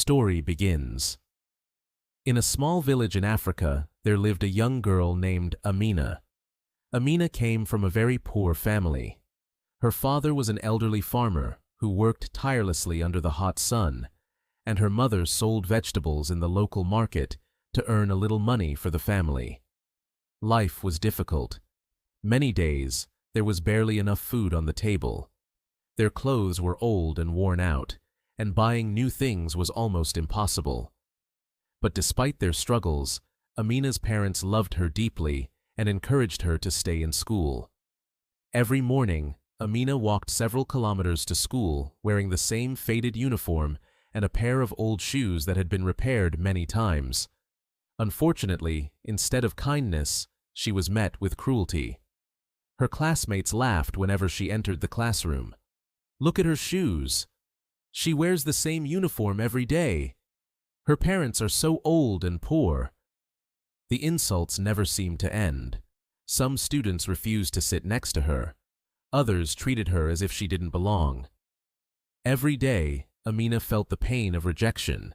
story begins. In a small village in Africa, there lived a young girl named Amina. Amina came from a very poor family. Her father was an elderly farmer who worked tirelessly under the hot sun, and her mother sold vegetables in the local market to earn a little money for the family. Life was difficult. Many days, there was barely enough food on the table. Their clothes were old and worn out, and buying new things was almost impossible. But despite their struggles, Amina's parents loved her deeply and encouraged her to stay in school. Every morning, Amina walked several kilometers to school wearing the same faded uniform and a pair of old shoes that had been repaired many times. Unfortunately, instead of kindness, she was met with cruelty. Her classmates laughed whenever she entered the classroom. "Look at her shoes. She wears the same uniform every day. Her parents are so old and poor." The insults never seemed to end. Some students refused to sit next to her. Others treated her as if she didn't belong. Every day, Amina felt the pain of rejection,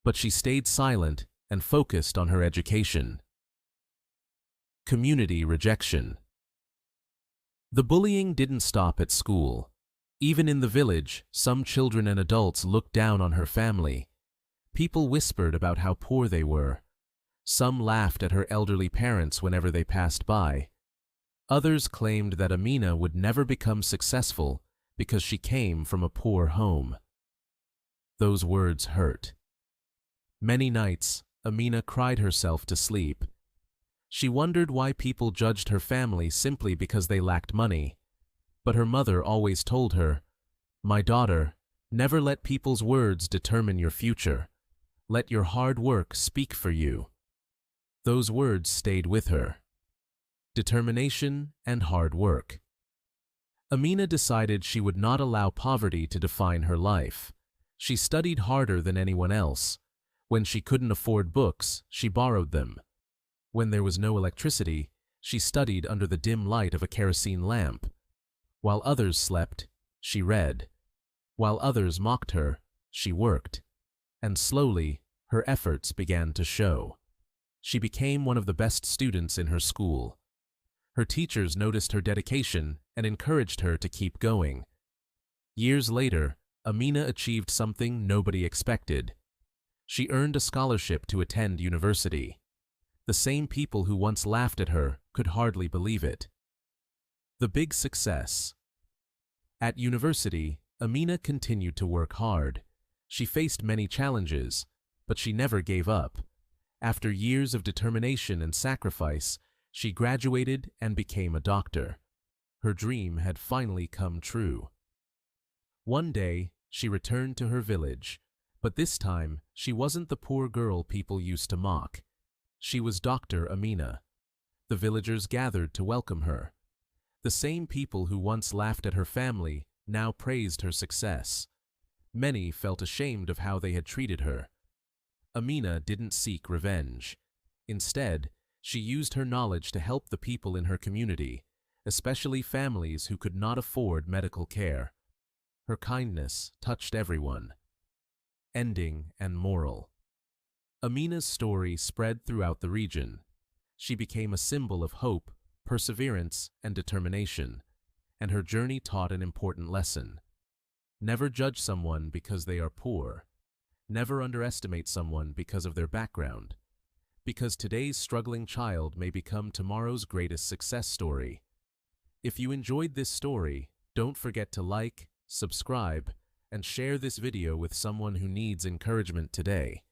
but she stayed silent and focused on her education. Community rejection. The bullying didn't stop at school. Even in the village, some children and adults looked down on her family. People whispered about how poor they were. Some laughed at her elderly parents whenever they passed by. Others claimed that Amina would never become successful because she came from a poor home. Those words hurt. Many nights, Amina cried herself to sleep. She wondered why people judged her family simply because they lacked money. But her mother always told her, "My daughter, never let people's words determine your future. Let your hard work speak for you." Those words stayed with her. Determination and hard work. Amina decided she would not allow poverty to define her life. She studied harder than anyone else. When she couldn't afford books, she borrowed them. When there was no electricity, she studied under the dim light of a kerosene lamp. While others slept, she read. While others mocked her, she worked. And slowly, her efforts began to show. She became one of the best students in her school. Her teachers noticed her dedication and encouraged her to keep going. Years later, Amina achieved something nobody expected. She earned a scholarship to attend university. The same people who once laughed at her could hardly believe it. The big success. At university, Amina continued to work hard. She faced many challenges, but she never gave up. After years of determination and sacrifice, she graduated and became a doctor. Her dream had finally come true. One day, she returned to her village, but this time, she wasn't the poor girl people used to mock. She was Dr. Amina. The villagers gathered to welcome her. The same people who once laughed at her family now praised her success. Many felt ashamed of how they had treated her. Amina didn't seek revenge. Instead, she used her knowledge to help the people in her community, especially families who could not afford medical care. Her kindness touched everyone. Ending and moral. Amina's story spread throughout the region. She became a symbol of hope, perseverance, and determination, and her journey taught an important lesson. Never judge someone because they are poor. Never underestimate someone because of their background. Because today's struggling child may become tomorrow's greatest success story. If you enjoyed this story, don't forget to like, subscribe, and share this video with someone who needs encouragement today.